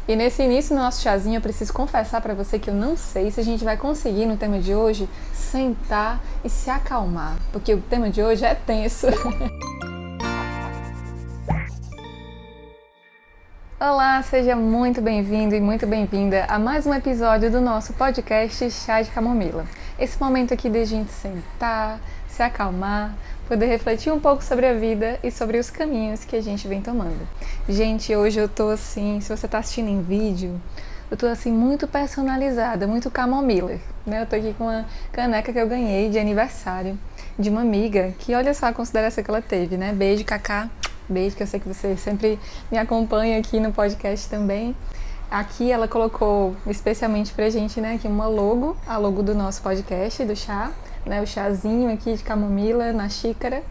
E nesse início do nosso chazinho, eu preciso confessar para você que eu não sei se a gente vai conseguir no tema de hoje sentar e se acalmar, porque o tema de hoje é tenso. Olá, seja muito bem-vindo e muito bem-vinda a mais um episódio do nosso podcast Chá de Camomila. Esse momento aqui de a gente sentar, se acalmar, poder refletir um pouco sobre a vida e sobre os caminhos que a gente vem tomando. Gente, hoje eu tô assim, se você tá assistindo em vídeo, eu tô assim muito personalizada, muito camomila, né? Eu tô aqui com uma caneca que eu ganhei de aniversário de uma amiga, que olha só a consideração que ela teve, né? Beijo, Cacá. Beijo, que eu sei que você sempre me acompanha aqui no podcast também. Aqui ela colocou especialmente pra gente, né, aqui uma logo, a logo do nosso podcast, do chá, né, o chazinho aqui de camomila na xícara.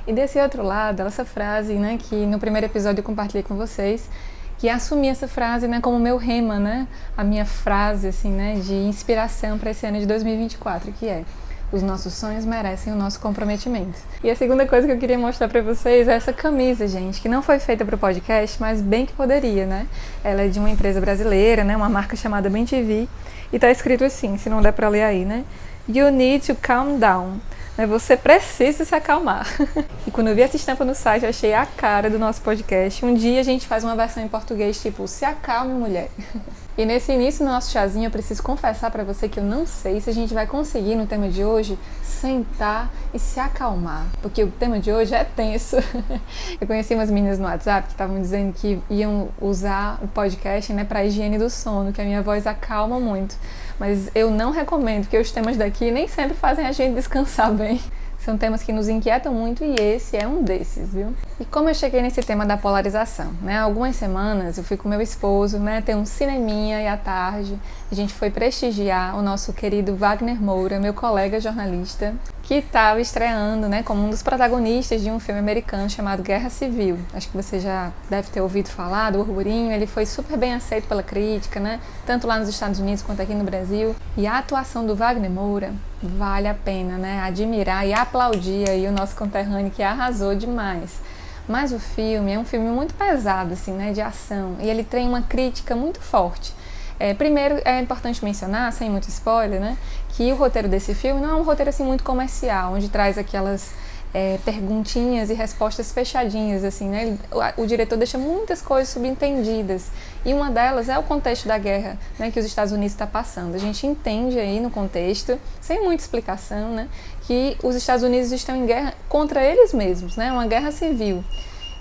E desse outro lado, essa frase, né, que no primeiro episódio eu compartilhei com vocês, que assumi essa frase, né, como meu rema, né, a minha frase, assim, né, de inspiração para esse ano de 2024, que é: os nossos sonhos merecem o nosso comprometimento. E a segunda coisa que eu queria mostrar pra vocês é essa camisa, gente, que não foi feita pro podcast, mas bem que poderia, né? Ela é de uma empresa brasileira, né? Uma marca chamada BenTV. E tá escrito assim, se não der pra ler aí, né? You need to calm down. Você precisa se acalmar. E quando eu vi essa estampa no site, eu achei a cara do nosso podcast. Um dia a gente faz uma versão em português, tipo, se acalme, mulher. E nesse início do nosso chazinho, eu preciso confessar pra você que eu não sei se a gente vai conseguir no tema de hoje sentar e se acalmar, porque o tema de hoje é tenso. Eu conheci umas meninas no WhatsApp que estavam dizendo que iam usar o podcast, né, pra higiene do sono, que a minha voz acalma muito. Mas eu não recomendo, porque os temas daqui nem sempre fazem a gente descansar bem. São temas que nos inquietam muito e esse é um desses, viu? E como eu cheguei nesse tema da polarização, né? Há algumas semanas eu fui com meu esposo, né? Ter um cineminha e à tarde a gente foi prestigiar o nosso querido Wagner Moura, meu colega jornalista, que estava estreando, né? Como um dos protagonistas de um filme americano chamado Guerra Civil. Acho que você já deve ter ouvido falar do burburinho. Ele foi super bem aceito pela crítica, né? Tanto lá nos Estados Unidos quanto aqui no Brasil. E a atuação do Wagner Moura vale a pena, né? Admirar e aplaudir aí o nosso conterrâneo que arrasou demais. Mas o filme é um filme muito pesado, assim, né? De ação. E ele tem uma crítica muito forte. Primeiro, é importante mencionar, sem muito spoiler, né? Que o roteiro desse filme não é um roteiro assim muito comercial, onde traz aquelas perguntinhas e respostas fechadinhas, assim, né? O diretor deixa muitas coisas subentendidas. E uma delas é o contexto da guerra, né, que os Estados Unidos está passando. A gente entende aí no contexto, sem muita explicação, né, que os Estados Unidos estão em guerra contra eles mesmos, né, uma guerra civil.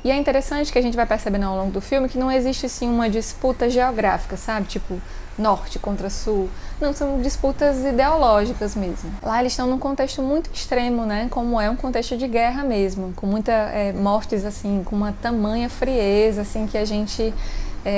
E é interessante que a gente vai percebendo ao longo do filme que não existe assim uma disputa geográfica, sabe? Tipo, norte contra sul. Não, são disputas ideológicas mesmo. Lá eles estão num contexto muito extremo, né? Como é um contexto de guerra mesmo, com muitas mortes, assim, com uma tamanha frieza, assim, que a gente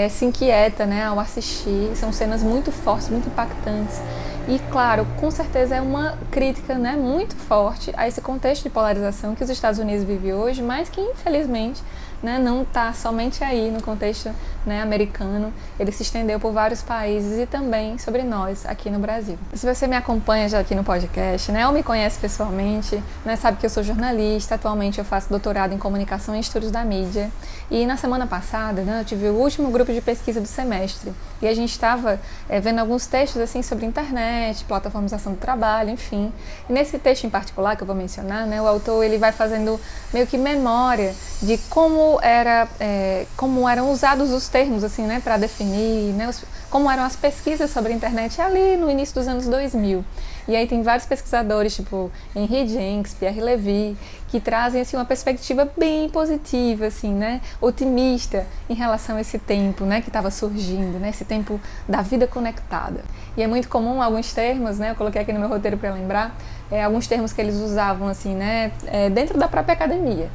se inquieta, né, ao assistir. São cenas muito fortes, muito impactantes. E, claro, com certeza é uma crítica, né, muito forte a esse contexto de polarização que os Estados Unidos vivem hoje, mas que, infelizmente, né, não está somente aí no contexto, né, americano. Ele se estendeu por vários países e também sobre nós aqui no Brasil. Se você me acompanha já aqui no podcast, né, ou me conhece pessoalmente, né, sabe que eu sou jornalista. Atualmente eu faço doutorado em comunicação e estudos da mídia. E na semana passada, né, eu tive o último grupo de pesquisa do semestre e a gente estava vendo alguns textos assim sobre internet, plataformização do trabalho, enfim. E nesse texto em particular que eu vou mencionar, né, o autor ele vai fazendo meio que memória de como eram usados os termos assim, né, para definir, né, como eram as pesquisas sobre a internet ali no início dos anos 2000. E aí tem vários pesquisadores, tipo Henry Jenks, Pierre Levy, que trazem assim, uma perspectiva bem positiva, assim, né, otimista em relação a esse tempo, né, que estava surgindo, né, esse tempo da vida conectada. E é muito comum alguns termos, né, eu coloquei aqui no meu roteiro para lembrar, alguns termos que eles usavam assim, né, dentro da própria academia.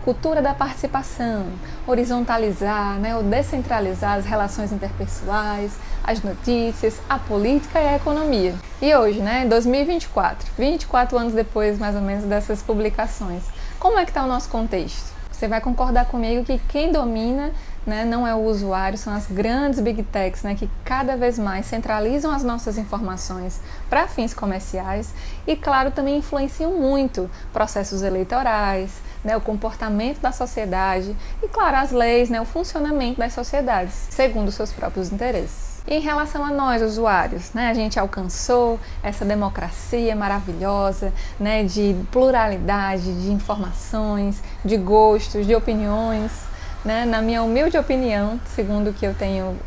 Cultura da participação, horizontalizar, né, ou descentralizar as relações interpessoais, as notícias, a política e a economia. E hoje, né, 2024, 24 anos depois mais ou menos dessas publicações, como é que está o nosso contexto? Você vai concordar comigo que quem domina, né, não é o usuário, são as grandes big techs, né, que cada vez mais centralizam as nossas informações para fins comerciais e, claro, também influenciam muito processos eleitorais, né, o comportamento da sociedade e, claro, as leis, né, o funcionamento das sociedades, segundo os seus próprios interesses. E em relação a nós, usuários, né, a gente alcançou essa democracia maravilhosa, né, de pluralidade de informações, de gostos, de opiniões, né, na minha humilde opinião, segundo o que eu tenho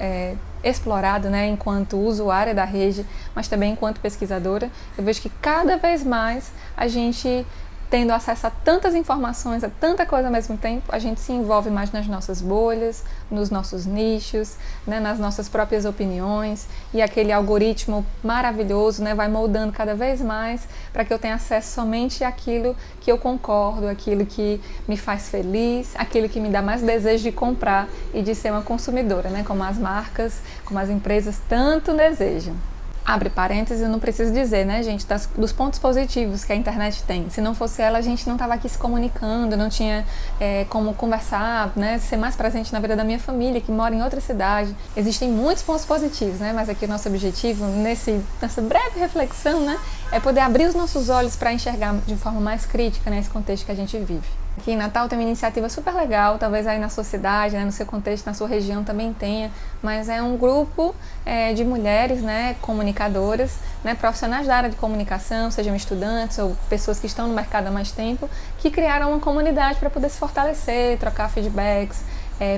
explorado, né, enquanto usuária da rede, mas também enquanto pesquisadora, eu vejo que cada vez mais a gente, tendo acesso a tantas informações, a tanta coisa ao mesmo tempo, a gente se envolve mais nas nossas bolhas, nos nossos nichos, né, nas nossas próprias opiniões, e aquele algoritmo maravilhoso, né, vai moldando cada vez mais para que eu tenha acesso somente àquilo que eu concordo, aquilo que me faz feliz, aquilo que me dá mais desejo de comprar e de ser uma consumidora, né, como as marcas, como as empresas tanto desejam. Abre parênteses, eu não preciso dizer, né, gente, dos pontos positivos que a internet tem. Se não fosse ela, a gente não estava aqui se comunicando, não tinha como conversar, né, ser mais presente na vida da minha família, que mora em outra cidade. Existem muitos pontos positivos, né, mas aqui o nosso objetivo, nessa breve reflexão, né, é poder abrir os nossos olhos para enxergar de forma mais crítica, né, esse contexto que a gente vive. Aqui em Natal tem uma iniciativa super legal, talvez aí na sua cidade, né, no seu contexto, na sua região também tenha, mas é um grupo de mulheres, né, comunicadoras, né, profissionais da área de comunicação, sejam estudantes ou pessoas que estão no mercado há mais tempo, que criaram uma comunidade para poder se fortalecer, trocar feedbacks,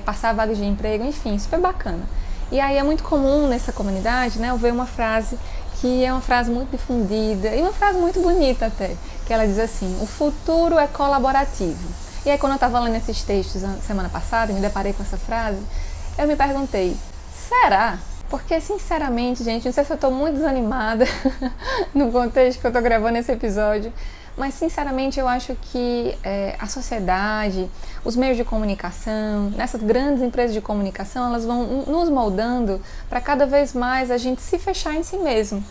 passar vagas de emprego, enfim, super bacana. E aí é muito comum nessa comunidade, né, eu ver uma frase que é uma frase muito difundida e uma frase muito bonita até, que ela diz assim: o futuro é colaborativo. E aí quando eu estava lendo esses textos semana passada e me deparei com essa frase, eu me perguntei, será? Porque sinceramente, gente, não sei se eu estou muito desanimada no contexto que eu estou gravando esse episódio, mas sinceramente eu acho que a sociedade, os meios de comunicação, essas grandes empresas de comunicação, elas vão nos moldando para cada vez mais a gente se fechar em si mesmo.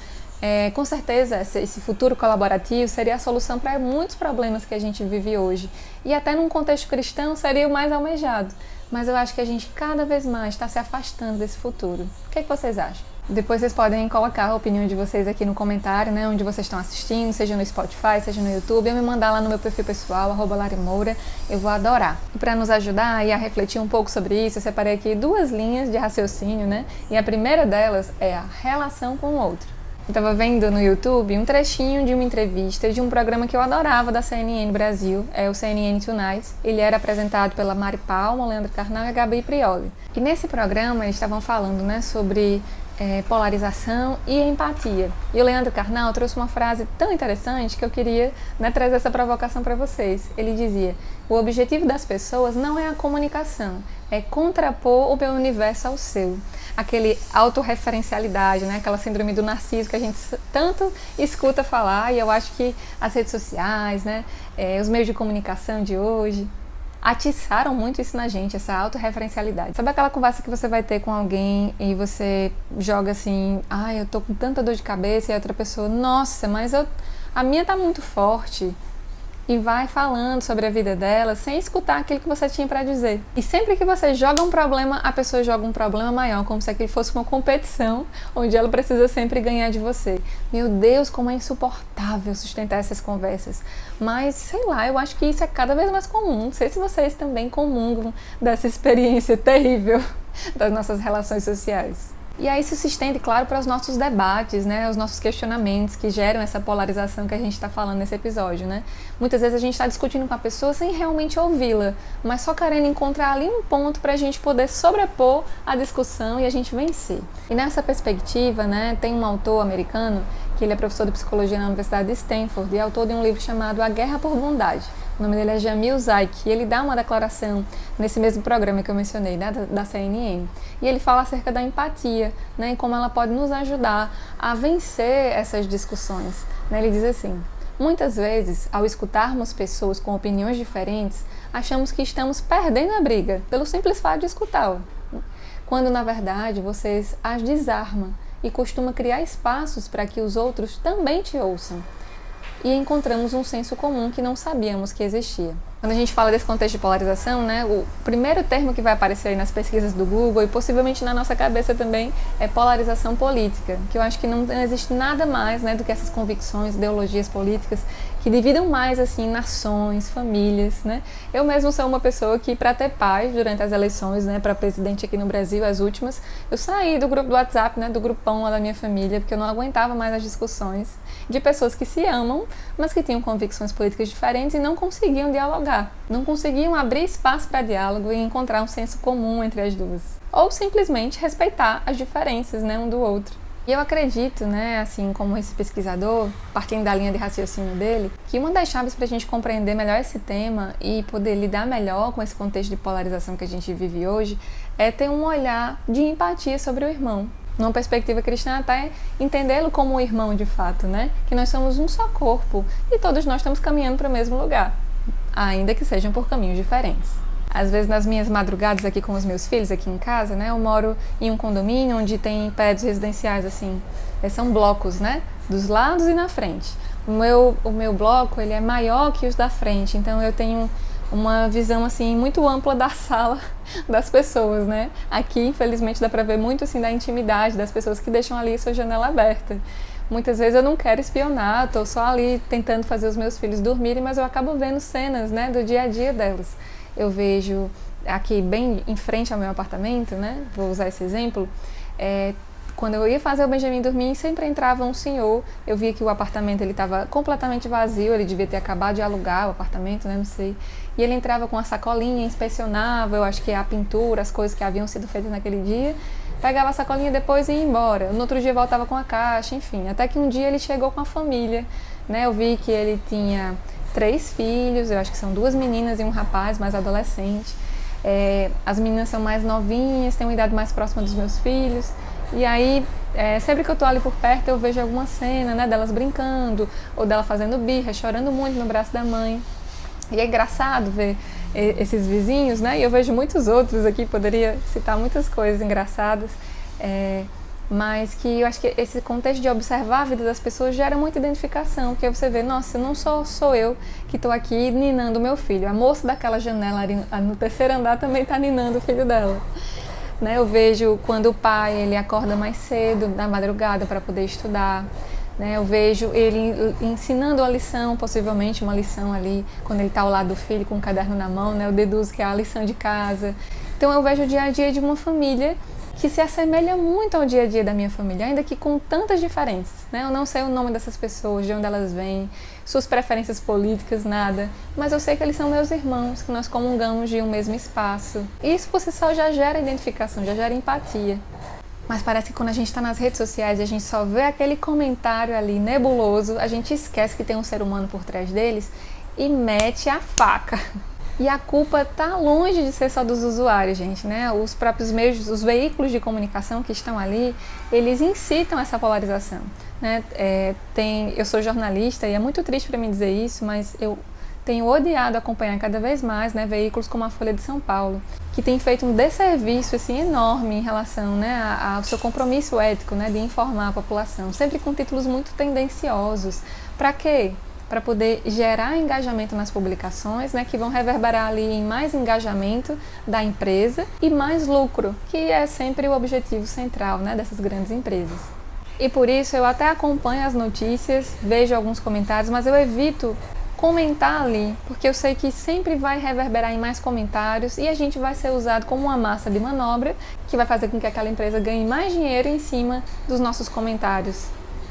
Com certeza esse futuro colaborativo seria a solução para muitos problemas que a gente vive hoje, e até num contexto cristão seria o mais almejado, mas eu acho que a gente cada vez mais está se afastando desse futuro. O que vocês acham? Depois vocês podem colocar a opinião de vocês aqui no comentário, né, onde vocês estão assistindo, seja no Spotify, seja no YouTube, ou me mandar lá no meu perfil pessoal, @larimoura, eu vou adorar. E para nos ajudar a refletir um pouco sobre isso, eu separei aqui 2 linhas de raciocínio, né, e a primeira delas é a relação com o outro. Eu estava vendo no YouTube um trechinho de uma entrevista de um programa que eu adorava da CNN Brasil, é o CNN Tonight. Ele era apresentado pela Mari Palma, Leandro Carnal e a Gabi Prioli. E nesse programa eles estavam falando, né, sobre polarização e empatia. E o Leandro Carnal trouxe uma frase tão interessante que eu queria, né, trazer essa provocação para vocês. Ele dizia: o objetivo das pessoas não é a comunicação, é contrapor o meu universo ao seu. Aquele autorreferencialidade, né, aquela síndrome do narciso que a gente tanto escuta falar, e eu acho que as redes sociais, né, os meios de comunicação de hoje atiçaram muito isso na gente, essa autorreferencialidade. Sabe aquela conversa que você vai ter com alguém e você joga assim: eu tô com tanta dor de cabeça, e a outra pessoa: nossa, mas a minha tá muito forte. E vai falando sobre a vida dela sem escutar aquilo que você tinha para dizer. E sempre que você joga um problema, a pessoa joga um problema maior, como se aquilo fosse uma competição onde ela precisa sempre ganhar de você. Meu Deus, como é insuportável sustentar essas conversas. Mas, sei lá, eu acho que isso é cada vez mais comum. Não sei se vocês também comungam dessa experiência terrível das nossas relações sociais. E aí isso se estende, claro, para os nossos debates, né? Os nossos questionamentos que geram essa polarização que a gente está falando nesse episódio, né? Muitas vezes a gente está discutindo com a pessoa sem realmente ouvi-la, mas só querendo encontrar ali um ponto para a gente poder sobrepor a discussão e a gente vencer. E nessa perspectiva, né, tem um autor americano que ele é professor de psicologia na Universidade de Stanford e é autor de um livro chamado A Guerra por Bondade. O nome dele é Jamil Zaik, e ele dá uma declaração nesse mesmo programa que eu mencionei, né, da CNN. E ele fala acerca da empatia, né, e como ela pode nos ajudar a vencer essas discussões. Né? Ele diz assim: muitas vezes, ao escutarmos pessoas com opiniões diferentes, achamos que estamos perdendo a briga, pelo simples fato de escutá-la. Quando, na verdade, vocês as desarmam e costuma criar espaços para que os outros também te ouçam. E encontramos um senso comum que não sabíamos que existia. Quando a gente fala desse contexto de polarização, né, o primeiro termo que vai aparecer aí nas pesquisas do Google e possivelmente na nossa cabeça também é polarização política, que eu acho que não existe nada mais, né, do que essas convicções, ideologias políticas que dividam mais assim nações, famílias, né? Eu mesmo sou uma pessoa que, para ter paz durante as eleições, né, para presidente aqui no Brasil, as últimas, eu saí do grupo do WhatsApp, né, do grupão lá da minha família, porque eu não aguentava mais as discussões de pessoas que se amam, mas que tinham convicções políticas diferentes e não conseguiam dialogar, não conseguiam abrir espaço para diálogo e encontrar um senso comum entre as duas, ou simplesmente respeitar as diferenças, né, um do outro. E eu acredito, né, assim como esse pesquisador, partindo da linha de raciocínio dele, que uma das chaves para a gente compreender melhor esse tema e poder lidar melhor com esse contexto de polarização que a gente vive hoje é ter um olhar de empatia sobre o irmão. Numa perspectiva cristã, até entendê-lo como um irmão de fato, né? Que nós somos um só corpo e todos nós estamos caminhando para o mesmo lugar, ainda que sejam por caminhos diferentes. Às vezes nas minhas madrugadas aqui com os meus filhos, aqui em casa, né? Eu moro em um condomínio onde tem prédios residenciais, assim, são blocos, né? Dos lados e na frente. O meu bloco, ele é maior que os da frente, então eu tenho uma visão, assim, muito ampla da sala das pessoas, né? Aqui, infelizmente, dá pra ver muito, assim, da intimidade das pessoas que deixam ali sua janela aberta. Muitas vezes eu não quero espionar, tô só ali tentando fazer os meus filhos dormirem, mas eu acabo vendo cenas, né, do dia a dia delas. Eu vejo aqui bem em frente ao meu apartamento, né? Vou usar esse exemplo. Quando eu ia fazer o Benjamin dormir, sempre entrava um senhor. Eu via que o apartamento ele estava completamente vazio, ele devia ter acabado de alugar o apartamento, né? Não sei. E ele entrava com a sacolinha, inspecionava, eu acho que a pintura, as coisas que haviam sido feitas naquele dia. Pegava a sacolinha depois e ia embora. No outro dia voltava com a caixa, enfim. Até que um dia ele chegou com a família, né? Eu vi que ele tinha 3 filhos, eu acho que são 2 meninas e um rapaz mais adolescente. As meninas são mais novinhas, têm uma idade mais próxima dos meus filhos. E aí, sempre que eu tô ali por perto, eu vejo alguma cena, né, delas brincando, ou dela fazendo birra, chorando muito no braço da mãe. E é engraçado ver esses vizinhos, né? E eu vejo muitos outros aqui, poderia citar muitas coisas engraçadas, mas que eu acho que esse contexto de observar a vida das pessoas gera muita identificação, porque você vê, nossa, não sou eu que estou aqui ninando o meu filho, a moça daquela janela ali no 3º andar também está ninando o filho dela. Né? Eu vejo quando o pai ele acorda mais cedo, na madrugada, para poder estudar. Né? Eu vejo ele ensinando a lição, possivelmente uma lição ali, quando ele está ao lado do filho com o caderno na mão, né? Eu deduzo que é a lição de casa. Então eu vejo o dia a dia de uma família que se assemelha muito ao dia a dia da minha família, ainda que com tantas diferenças, né? Eu não sei o nome dessas pessoas, de onde elas vêm, suas preferências políticas, nada, mas eu sei que eles são meus irmãos, que nós comungamos de um mesmo espaço. E isso por si só já gera identificação, já gera empatia. Mas parece que quando a gente está nas redes sociais e a gente só vê aquele comentário ali nebuloso, a gente esquece que tem um ser humano por trás deles e mete a faca. E a culpa está longe de ser só dos usuários, gente, né? Os próprios meios, os veículos de comunicação que estão ali, eles incitam essa polarização, né? Eu sou jornalista e é muito triste para mim dizer isso, mas eu tenho odiado acompanhar cada vez mais, né, veículos como a Folha de São Paulo, que tem feito um desserviço assim, enorme em relação, né, ao seu compromisso ético, né, de informar a população, sempre com títulos muito tendenciosos. Para quê? Para poder gerar engajamento nas publicações, né, que vão reverberar ali em mais engajamento da empresa e mais lucro, que é sempre o objetivo central, né, dessas grandes empresas. E por isso eu até acompanho as notícias, vejo alguns comentários, mas eu evito comentar ali, porque eu sei que sempre vai reverberar em mais comentários e a gente vai ser usado como uma massa de manobra que vai fazer com que aquela empresa ganhe mais dinheiro em cima dos nossos comentários,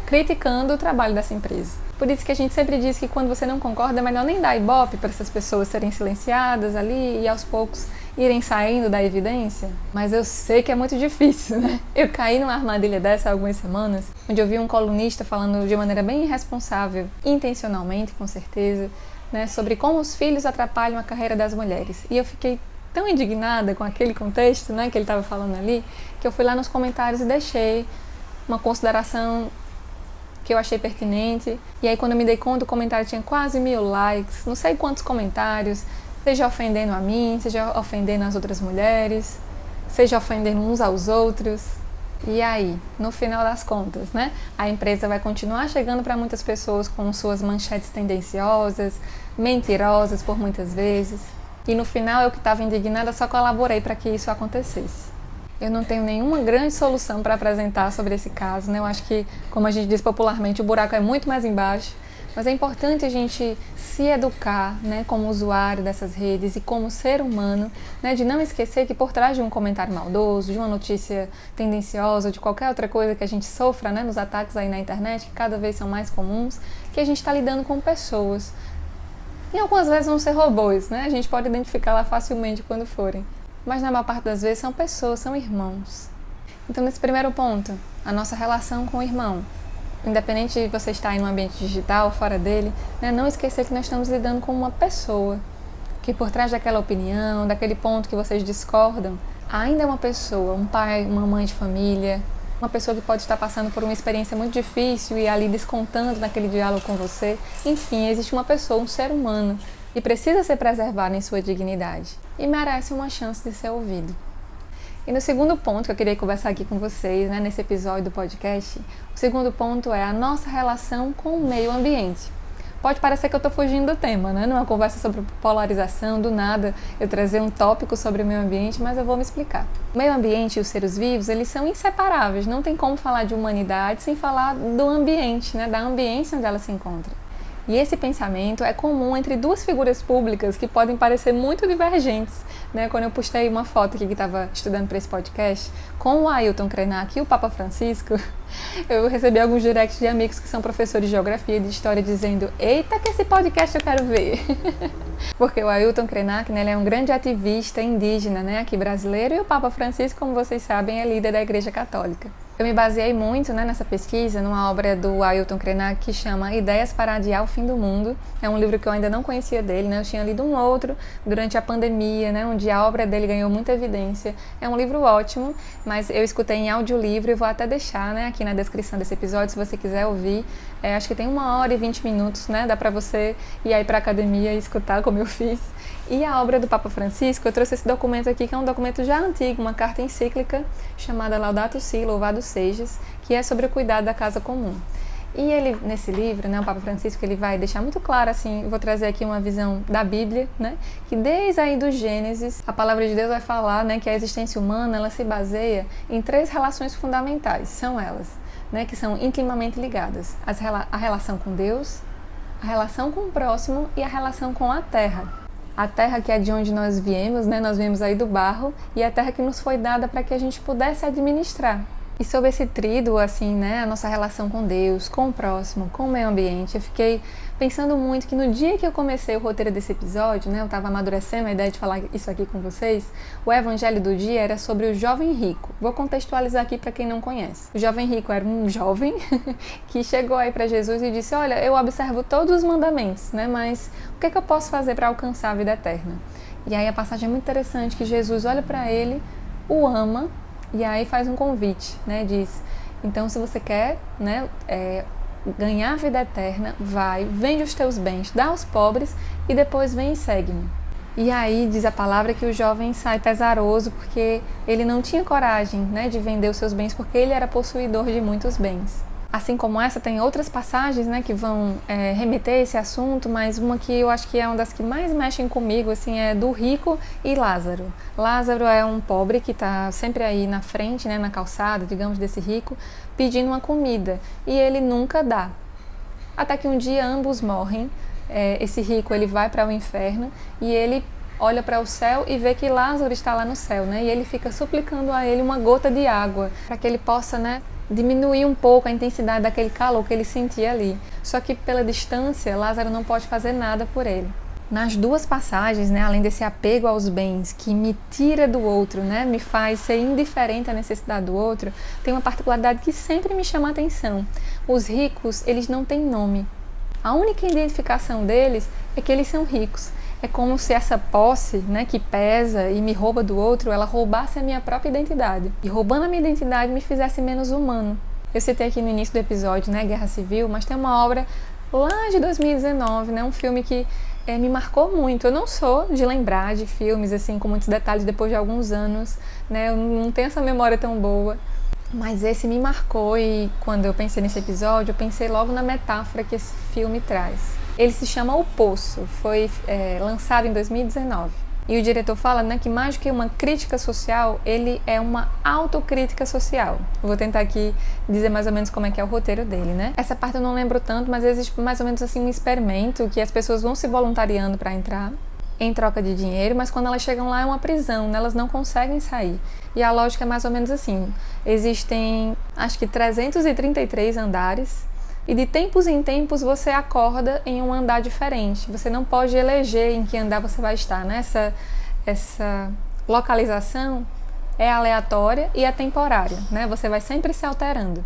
criticando o trabalho dessa empresa. Por isso que a gente sempre diz que quando você não concorda é melhor nem dar ibope para essas pessoas serem silenciadas ali e aos poucos irem saindo da evidência. Mas eu sei que é muito difícil, né? Eu caí numa armadilha dessa há algumas semanas, onde eu vi um colunista falando de maneira bem irresponsável, intencionalmente, com certeza, né, sobre como os filhos atrapalham a carreira das mulheres. E eu fiquei tão indignada com aquele contexto, né, que ele estava falando ali, que eu fui lá nos comentários e deixei uma consideração que eu achei pertinente. E aí quando eu me dei conta, o comentário tinha quase 1000 likes, não sei quantos comentários, seja ofendendo a mim, seja ofendendo as outras mulheres, seja ofendendo uns aos outros. E aí, no final das contas, né? A empresa vai continuar chegando para muitas pessoas com suas manchetes tendenciosas, mentirosas por muitas vezes. E no final, eu que estava indignada só colaborei para que isso acontecesse. Eu não tenho nenhuma grande solução para apresentar sobre esse caso, né? Eu acho que, como a gente diz popularmente, o buraco é muito mais embaixo. Mas é importante a gente se educar, né, como usuário dessas redes e como ser humano, né, de não esquecer que por trás de um comentário maldoso, de uma notícia tendenciosa, de qualquer outra coisa que a gente sofra, né, nos ataques aí na internet, que cada vez são mais comuns, que a gente está lidando com pessoas. E algumas vezes vão ser robôs, né? A gente pode identificar lá facilmente quando forem. Mas na maior parte das vezes são pessoas, são irmãos. Então, nesse primeiro ponto, a nossa relação com o irmão. Independente de você estar em um ambiente digital ou fora dele, né, não esquecer que nós estamos lidando com uma pessoa, que por trás daquela opinião, daquele ponto que vocês discordam, ainda é uma pessoa, um pai, uma mãe de família, uma pessoa que pode estar passando por uma experiência muito difícil e ali descontando naquele diálogo com você. Enfim, existe uma pessoa, um ser humano, e precisa ser preservado em sua dignidade e merece uma chance de ser ouvido. E no segundo ponto que eu queria conversar aqui com vocês, né, nesse episódio do podcast, o segundo ponto é a nossa relação com o meio ambiente. Pode parecer que eu estou fugindo do tema, né? Numa conversa sobre polarização, do nada eu trazer um tópico sobre o meio ambiente, mas eu vou me explicar. O meio ambiente e os seres vivos, eles são inseparáveis, não tem como falar de humanidade sem falar do ambiente, né? Da ambiência onde ela se encontra. E esse pensamento é comum entre duas figuras públicas que podem parecer muito divergentes, né? Quando eu postei uma foto aqui que estava estudando para esse podcast com o Ailton Krenak e o Papa Francisco, eu recebi alguns directs de amigos que são professores de geografia e de história dizendo: eita, que esse podcast eu quero ver! Porque o Ailton Krenak, né, ele é um grande ativista indígena, né, aqui brasileiro, e o Papa Francisco, como vocês sabem, é líder da Igreja Católica. Eu me baseei muito, né, nessa pesquisa numa obra do Ailton Krenak que chama Ideias para Adiar o Fim do Mundo. É um livro que eu ainda não conhecia dele, né? Eu tinha lido um outro durante a pandemia, né, onde a obra dele ganhou muita evidência. É um livro ótimo, mas eu escutei em audiolivro e vou até deixar, né, aqui na descrição desse episódio, se você quiser ouvir. Acho que tem 1h20, né? Dá para você ir aí para a academia e escutar como eu fiz. E a obra do Papa Francisco, eu trouxe esse documento aqui, que é um documento já antigo, uma carta encíclica chamada Laudato Si, Louvado Sejas, que é sobre o cuidado da casa comum. E ele, nesse livro, né, o Papa Francisco, ele vai deixar muito claro, assim, eu vou trazer aqui uma visão da Bíblia, né, que desde aí do Gênesis, a palavra de Deus vai falar, né, que a existência humana, ela se baseia em 3 relações fundamentais, são elas, né, que são intimamente ligadas: a relação com Deus, a relação com o próximo e a relação com a terra. A terra que é de onde nós viemos, né? Nós viemos aí do barro, e a terra que nos foi dada para que a gente pudesse administrar. E sobre esse tríduo, assim, né, a nossa relação com Deus, com o próximo, com o meio ambiente, eu fiquei pensando muito que no dia que eu comecei o roteiro desse episódio, né, eu estava amadurecendo a ideia de falar isso aqui com vocês, o evangelho do dia era sobre o jovem rico. Vou contextualizar aqui para quem não conhece. O jovem rico era um jovem que chegou aí para Jesus e disse: olha, eu observo todos os mandamentos, né, mas o que é que eu posso fazer para alcançar a vida eterna? E aí a passagem é muito interessante, que Jesus olha para ele, o ama, e aí faz um convite, né? Diz: então, se você quer, né, ganhar a vida eterna, vai, vende os teus bens, dá aos pobres e depois vem e segue-me. E aí diz a palavra que o jovem sai pesaroso porque ele não tinha coragem, né, de vender os seus bens, porque ele era possuidor de muitos bens. Assim como essa, tem outras passagens, né, que vão remeter a esse assunto, mas uma que eu acho que é uma das que mais mexem comigo, assim, é do rico e Lázaro. Lázaro é um pobre que está sempre aí na frente, né, na calçada, digamos, desse rico, pedindo uma comida, e ele nunca dá. Até que um dia ambos morrem. Esse rico, ele vai para o inferno e ele olha para o céu e vê que Lázaro está lá no céu, né, e ele fica suplicando a ele uma gota de água, para que ele possa, né, diminuir um pouco a intensidade daquele calor que ele sentia ali. Só que pela distância, Lázaro não pode fazer nada por ele. Nas duas passagens, né, além desse apego aos bens que me tira do outro, né, me faz ser indiferente à necessidade do outro, tem uma particularidade que sempre me chama a atenção. Os ricos, eles não têm nome. A única identificação deles é que eles são ricos. É como se essa posse, né, que pesa e me rouba do outro, ela roubasse a minha própria identidade. E roubando a minha identidade me fizesse menos humano. Eu citei aqui no início do episódio, né, Guerra Civil, mas tem uma obra lá de 2019, né, um filme que me marcou muito. Eu não sou de lembrar de filmes assim com muitos detalhes depois de alguns anos, né, eu não tenho essa memória tão boa. Mas esse me marcou e quando eu pensei nesse episódio, eu pensei logo na metáfora que esse filme traz. Ele se chama O Poço, foi lançado em 2019. E o diretor fala, né, que mais do que uma crítica social, ele é uma autocrítica social. Eu vou tentar aqui dizer mais ou menos como é que é o roteiro dele, né? Essa parte eu não lembro tanto, mas existe mais ou menos assim um experimento que as pessoas vão se voluntariando para entrar em troca de dinheiro, mas quando elas chegam lá é uma prisão, né? Elas não conseguem sair. E a lógica é mais ou menos assim. Existem, acho que 333 andares, e de tempos em tempos você acorda em um andar diferente. Você não pode eleger em que andar você vai estar, né? Essa localização é aleatória e é temporária, né? Você vai sempre se alterando.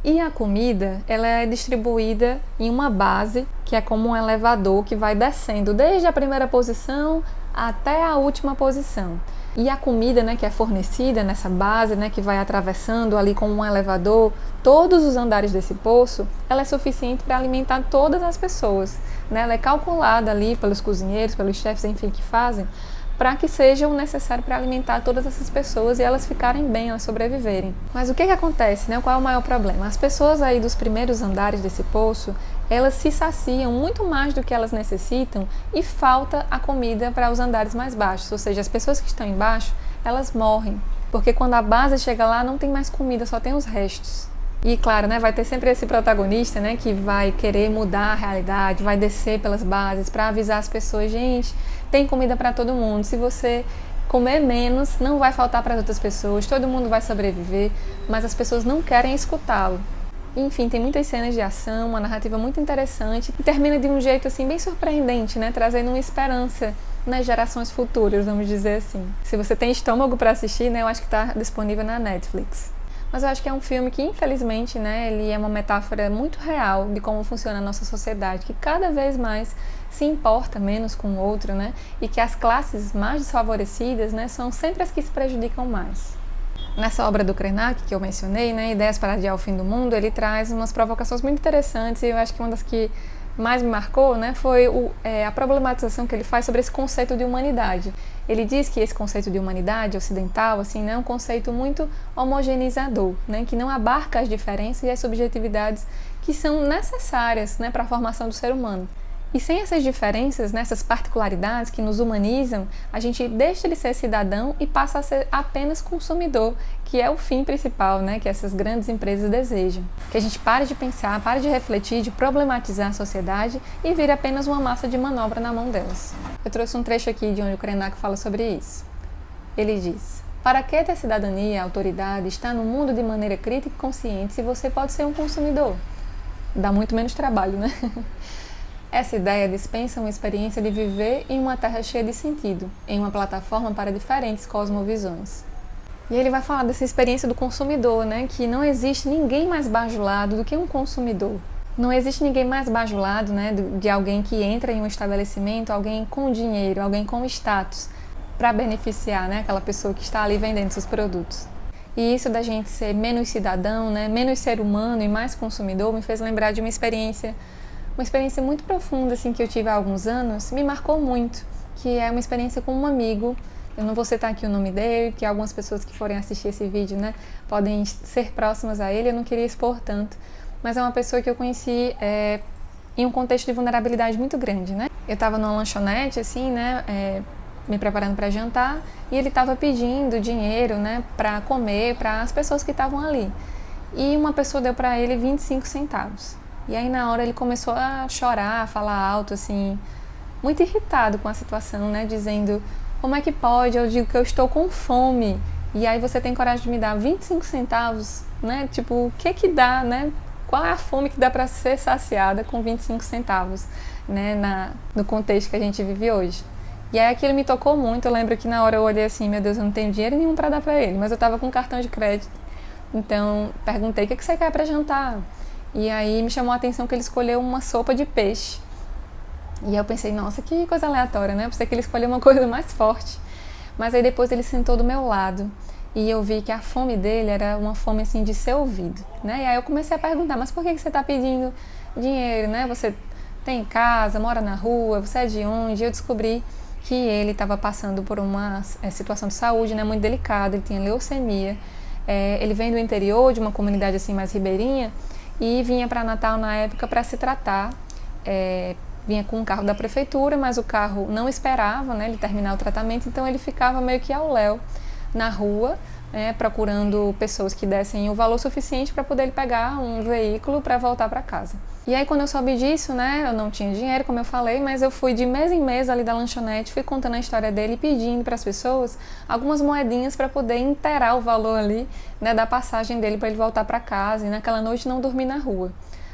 E a comida, ela é distribuída em uma base, que é como um elevador que vai descendo desde a primeira posição até a última posição. E a comida, né, que é fornecida nessa base, né, que vai atravessando ali como um elevador, todos os andares desse poço, ela é suficiente para alimentar todas as pessoas, né? Ela é calculada ali pelos cozinheiros, pelos chefes, enfim, que fazem, para que seja o necessário para alimentar todas essas pessoas e elas ficarem bem, elas sobreviverem. Mas o que acontece, né? Qual é o maior problema? As pessoas aí dos primeiros andares desse poço, elas se saciam muito mais do que elas necessitam e falta a comida para os andares mais baixos, ou seja, as pessoas que estão embaixo, elas morrem, porque quando a base chega lá não tem mais comida, só tem os restos. E claro, né, vai ter sempre esse protagonista, né, que vai querer mudar a realidade, vai descer pelas bases para avisar as pessoas, gente, tem comida para todo mundo, se você comer menos, não vai faltar para as outras pessoas, todo mundo vai sobreviver, mas as pessoas não querem escutá-lo. Enfim, tem muitas cenas de ação, uma narrativa muito interessante e termina de um jeito assim bem surpreendente, né, trazendo uma esperança nas gerações futuras, vamos dizer assim. Se você tem estômago para assistir, né, eu acho que está disponível na Netflix. Mas eu acho que é um filme que, infelizmente, né, ele é uma metáfora muito real de como funciona a nossa sociedade, que cada vez mais se importa menos com o outro, né, e que as classes mais desfavorecidas, né, são sempre as que se prejudicam mais. Nessa obra do Krenak, que eu mencionei, né, Ideias para Adiar o Fim do Mundo, ele traz umas provocações muito interessantes e eu acho que uma das que mais me marcou, né, foi a problematização que ele faz sobre esse conceito de humanidade. Ele diz que esse conceito de humanidade ocidental assim, né, é um conceito muito homogeneizador, né, que não abarca as diferenças e as subjetividades que são necessárias, né, para a formação do ser humano. E sem essas diferenças, né, essas particularidades que nos humanizam, a gente deixa de ser cidadão e passa a ser apenas consumidor, que é o fim principal, né, que essas grandes empresas desejam. Que a gente pare de pensar, pare de refletir, de problematizar a sociedade e vire apenas uma massa de manobra na mão delas. Eu trouxe um trecho aqui de onde o Krenak fala sobre isso. Ele diz: para que ter cidadania, autoridade, estar no mundo de maneira crítica e consciente se você pode ser um consumidor? Dá muito menos trabalho, né? Essa ideia dispensa uma experiência de viver em uma terra cheia de sentido, em uma plataforma para diferentes cosmovisões. E ele vai falar dessa experiência do consumidor, né? Que não existe ninguém mais bajulado do que um consumidor. Não existe ninguém mais bajulado, né, de alguém que entra em um estabelecimento, alguém com dinheiro, alguém com status, para beneficiar, né, aquela pessoa que está ali vendendo seus produtos. E isso da gente ser menos cidadão, né, menos ser humano e mais consumidor, me fez lembrar de uma experiência muito profunda assim, que eu tive há alguns anos, me marcou muito, que é uma experiência com um amigo. Eu não vou citar aqui o nome dele, que algumas pessoas que forem assistir esse vídeo, né, podem ser próximas a ele, eu não queria expor tanto, mas é uma pessoa que eu conheci em um contexto de vulnerabilidade muito grande, né. Eu estava numa lanchonete, assim, né, me preparando para jantar, e ele estava pedindo dinheiro, né, para comer para as pessoas que estavam ali. E uma pessoa deu para ele 25 centavos. E aí na hora ele começou a chorar, a falar alto, assim, muito irritado com a situação, né, dizendo: como é que pode? Eu digo que eu estou com fome. E aí você tem coragem de me dar 25 centavos, né? Tipo, o que dá, né? Qual é a fome que dá para ser saciada com 25 centavos, né, no contexto que a gente vive hoje? E aí aquilo me tocou muito. Eu lembro que na hora eu olhei assim: meu Deus, eu não tenho dinheiro nenhum para dar para ele, mas eu estava com cartão de crédito. Então perguntei: o que você quer para jantar? E aí me chamou a atenção que ele escolheu uma sopa de peixe. E aí eu pensei: nossa, que coisa aleatória, né? Eu pensei que ele escolheu uma coisa mais forte. Mas aí depois ele sentou do meu lado e eu vi que a fome dele era uma fome assim de ser ouvido, né? E aí eu comecei a perguntar: mas por que você está pedindo dinheiro, né? Você tem casa, mora na rua, você é de onde? E eu descobri que ele estava passando por uma situação de saúde, né, muito delicada. Ele tinha leucemia Ele vem do interior, de uma comunidade assim mais ribeirinha, e vinha para Natal na época para se tratar. Vinha com um carro da prefeitura, mas o carro não esperava, né, ele terminar o tratamento, então ele ficava meio que ao léu na rua, procurando pessoas que dessem o valor suficiente para poder ele pegar um veículo para voltar para casa. E aí quando eu soube disso, né, eu não tinha dinheiro, como eu falei, mas eu fui de mês em mês ali da lanchonete, fui contando a história dele e pedindo para as pessoas algumas moedinhas para poder inteirar o valor ali, né, da passagem dele para ele voltar para casa e naquela noite não dormir na rua.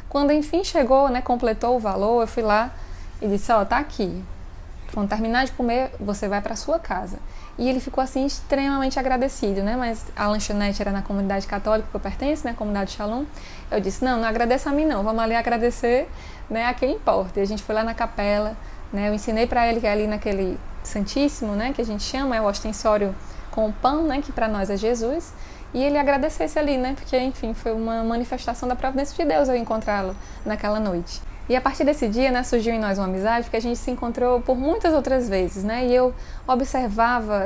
Quando enfim chegou, né, completou o valor, eu fui lá e disse, tá aqui. Quando terminar de comer, você vai para sua casa. E ele ficou assim extremamente agradecido, né? Mas a lanchonete era na comunidade católica que eu pertenço, né? A comunidade Shalom. Eu disse, não agradeça a mim não, vamos ali agradecer, né, a quem importa. E a gente foi lá na capela, né? Eu ensinei para ele que ali naquele Santíssimo, né, que a gente chama, é o ostensório com o pão, né, que para nós é Jesus. E ele agradecesse ali, né? Porque, enfim, foi uma manifestação da providência de Deus eu encontrá-lo naquela noite. E a partir desse dia, né, surgiu em nós uma amizade, porque a gente se encontrou por muitas outras vezes, né? E eu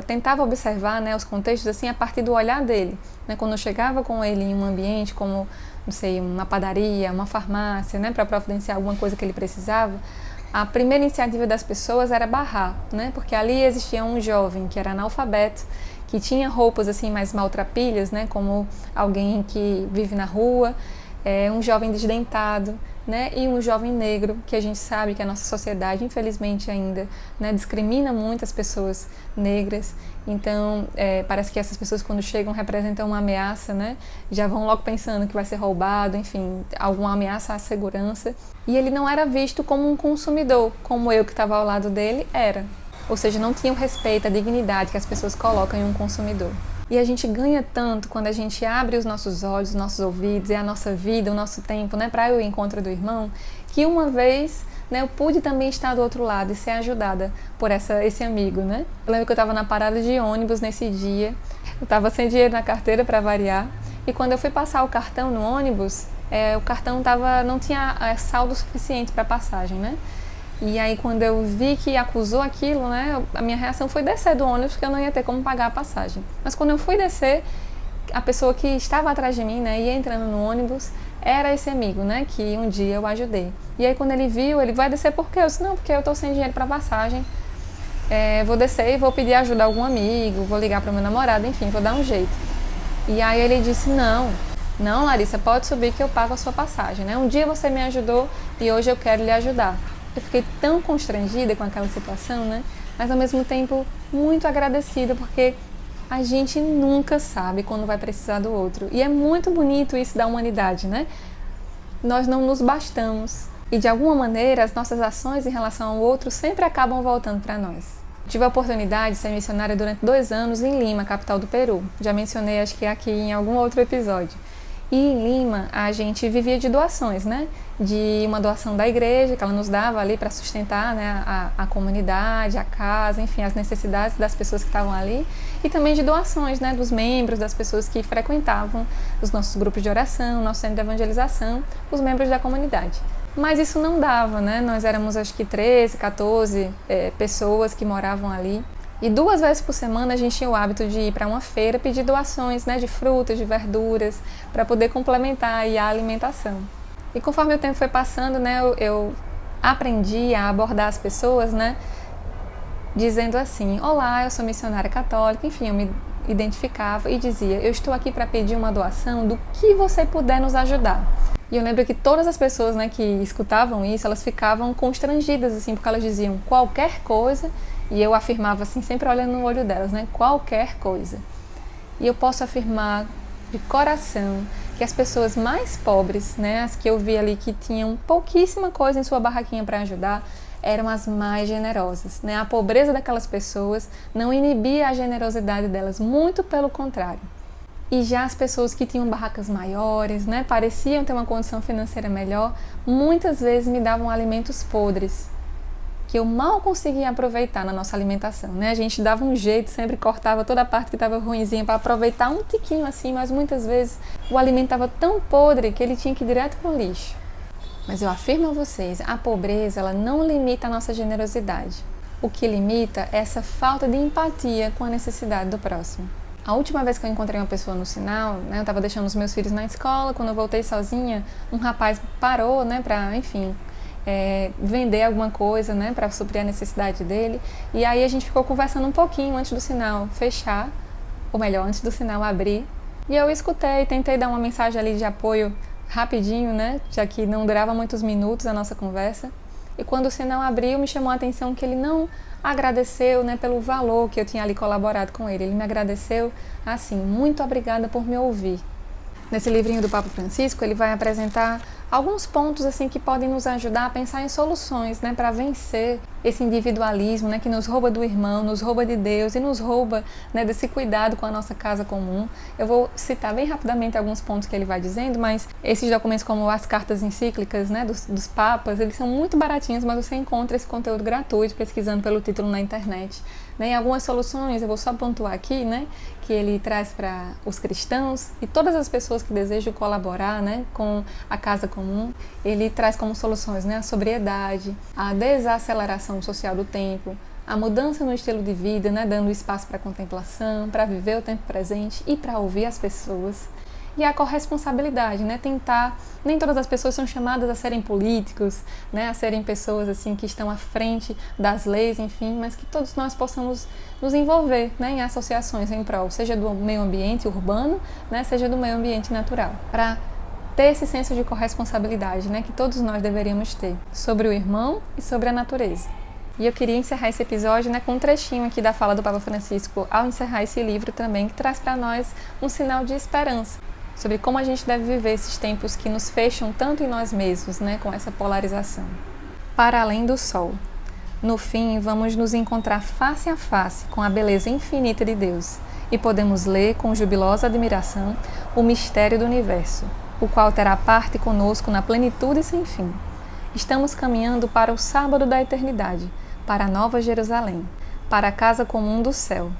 tentava observar, né, os contextos assim a partir do olhar dele, né? Quando eu chegava com ele em um ambiente como, não sei, uma padaria, uma farmácia, né, para providenciar alguma coisa que ele precisava, a primeira iniciativa das pessoas era barrar, né? Porque ali existia um jovem que era analfabeto, que tinha roupas assim mais maltrapilhas, né, como alguém que vive na rua, um jovem desdentado, né, e um jovem negro, que a gente sabe que a nossa sociedade, infelizmente ainda, né, discrimina muito as pessoas negras. Então, parece que essas pessoas quando chegam representam uma ameaça, né, já vão logo pensando que vai ser roubado, enfim, alguma ameaça à segurança. E ele não era visto como um consumidor, como eu que estava ao lado dele era. Ou seja, não tinha o respeito, a dignidade que as pessoas colocam em um consumidor. E a gente ganha tanto quando a gente abre os nossos olhos, os nossos ouvidos, a nossa vida, o nosso tempo, né, para o encontro do irmão, que uma vez, né, eu pude também estar do outro lado e ser ajudada por esse amigo, né. Eu lembro que eu estava na parada de ônibus nesse dia, eu estava sem dinheiro na carteira para variar, e quando eu fui passar o cartão no ônibus, o cartão não tinha saldo suficiente para passagem, né. E aí quando eu vi que acusou aquilo, né, a minha reação foi descer do ônibus, porque eu não ia ter como pagar a passagem. Mas quando eu fui descer, a pessoa que estava atrás de mim, né, ia entrando no ônibus, era esse amigo, né, que um dia eu ajudei. E aí quando ele viu, ele vai descer por quê? Eu disse, não, porque eu estou sem dinheiro para passagem, vou descer e vou pedir ajuda a algum amigo, vou ligar para o meu namorado, enfim, vou dar um jeito. E aí ele disse, não, Larissa, pode subir que eu pago a sua passagem, né? Um dia você me ajudou e hoje eu quero lhe ajudar. Eu fiquei tão constrangida com aquela situação, né? Mas ao mesmo tempo muito agradecida, porque a gente nunca sabe quando vai precisar do outro. E é muito bonito isso da humanidade, né? Nós não nos bastamos. E de alguma maneira as nossas ações em relação ao outro sempre acabam voltando para nós. Tive a oportunidade de ser missionária durante 2 anos em Lima, capital do Peru. Já mencionei, acho que aqui em algum outro episódio. E em Lima a gente vivia de doações, né? De uma doação da igreja, que ela nos dava ali para sustentar, né, a comunidade, a casa, enfim, as necessidades das pessoas que estavam ali. E também de doações, né, dos membros, das pessoas que frequentavam os nossos grupos de oração, nosso centro de evangelização, os membros da comunidade. Mas isso não dava, né? Nós éramos acho que 13, 14 pessoas que moravam ali. E 2 vezes por semana a gente tinha o hábito de ir para uma feira pedir doações, né, de frutas, de verduras, para poder complementar aí a alimentação. E conforme o tempo foi passando, né, eu aprendi a abordar as pessoas, né, dizendo assim, olá, eu sou missionária católica, enfim, eu me identificava e dizia, eu estou aqui para pedir uma doação do que você puder nos ajudar. E eu lembro que todas as pessoas, né, que escutavam isso, elas ficavam constrangidas, assim, porque elas diziam qualquer coisa. E eu afirmava assim, sempre olhando no olho delas, né? Qualquer coisa. E eu posso afirmar de coração que as pessoas mais pobres, né? As que eu vi ali que tinham pouquíssima coisa em sua barraquinha para ajudar, eram as mais generosas, né? A pobreza daquelas pessoas não inibia a generosidade delas, muito pelo contrário. E já as pessoas que tinham barracas maiores, né? Pareciam ter uma condição financeira melhor, muitas vezes me davam alimentos podres, que eu mal conseguia aproveitar na nossa alimentação, né? A gente dava um jeito, sempre cortava toda a parte que estava ruinzinha para aproveitar um tiquinho assim, mas muitas vezes o alimento estava tão podre que ele tinha que ir direto para o lixo. Mas eu afirmo a vocês, a pobreza ela não limita a nossa generosidade. O que limita é essa falta de empatia com a necessidade do próximo. A última vez que eu encontrei uma pessoa no sinal, né, eu estava deixando os meus filhos na escola, quando eu voltei sozinha, um rapaz parou, né, para, enfim, vender alguma coisa, né, para suprir a necessidade dele. E aí a gente ficou conversando um pouquinho antes do sinal fechar, ou melhor, antes do sinal abrir. E eu escutei, tentei dar uma mensagem ali de apoio rapidinho, né, já que não durava muitos minutos a nossa conversa. E quando o sinal abriu, me chamou a atenção que ele não agradeceu, né, pelo valor que eu tinha ali colaborado com ele. Ele me agradeceu assim: muito obrigada por me ouvir. Nesse livrinho do Papa Francisco, ele vai apresentar alguns pontos assim que podem nos ajudar a pensar em soluções, né, para vencer esse individualismo, né, que nos rouba do irmão, nos rouba de Deus e nos rouba, né, desse cuidado com a nossa casa comum. Eu vou citar bem rapidamente alguns pontos que ele vai dizendo, mas esses documentos, como as cartas encíclicas, né, dos papas, eles são muito baratinhos, mas você encontra esse conteúdo gratuito pesquisando pelo título na internet. Né, e algumas soluções, eu vou só pontuar aqui, né, que ele traz para os cristãos e todas as pessoas que desejam colaborar, né, com a casa comum. Ele traz como soluções, né, a sobriedade, a desaceleração social do tempo, a mudança no estilo de vida, né, dando espaço para contemplação, para viver o tempo presente e para ouvir as pessoas. E a corresponsabilidade, né? Tentar, nem todas as pessoas são chamadas a serem políticos, né? A serem pessoas assim que estão à frente das leis, enfim, mas que todos nós possamos nos envolver, né, em associações em prol, seja do meio ambiente urbano, né, seja do meio ambiente natural, para ter esse senso de corresponsabilidade, né, que todos nós deveríamos ter sobre o irmão e sobre a natureza. E eu queria encerrar esse episódio, né, com um trechinho aqui da fala do Papa Francisco ao encerrar esse livro também, que traz para nós um sinal de esperança sobre como a gente deve viver esses tempos que nos fecham tanto em nós mesmos, né, com essa polarização. Para além do sol. No fim, vamos nos encontrar face a face com a beleza infinita de Deus e podemos ler com jubilosa admiração o mistério do universo, o qual terá parte conosco na plenitude sem fim. Estamos caminhando para o sábado da eternidade, para a Nova Jerusalém, para a casa comum do céu.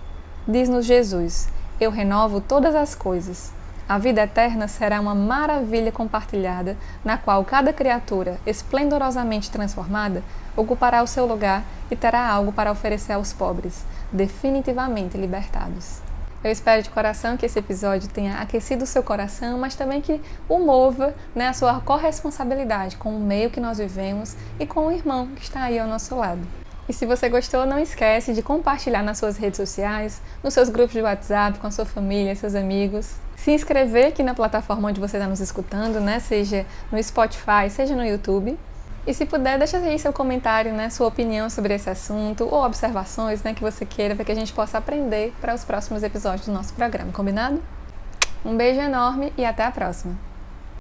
Diz-nos Jesus: eu renovo todas as coisas. A vida eterna será uma maravilha compartilhada, na qual cada criatura, esplendorosamente transformada, ocupará o seu lugar e terá algo para oferecer aos pobres, definitivamente libertados. Eu espero de coração que esse episódio tenha aquecido o seu coração, mas também que o mova, né, a sua corresponsabilidade com o meio que nós vivemos e com o irmão que está aí ao nosso lado. E se você gostou, não esquece de compartilhar nas suas redes sociais, nos seus grupos de WhatsApp, com a sua família, seus amigos. Se inscrever aqui na plataforma onde você está nos escutando, né? Seja no Spotify, seja no YouTube. E se puder, deixa aí seu comentário, né? Sua opinião sobre esse assunto ou observações, né, que você queira para que a gente possa aprender para os próximos episódios do nosso programa, combinado? Um beijo enorme e até a próxima!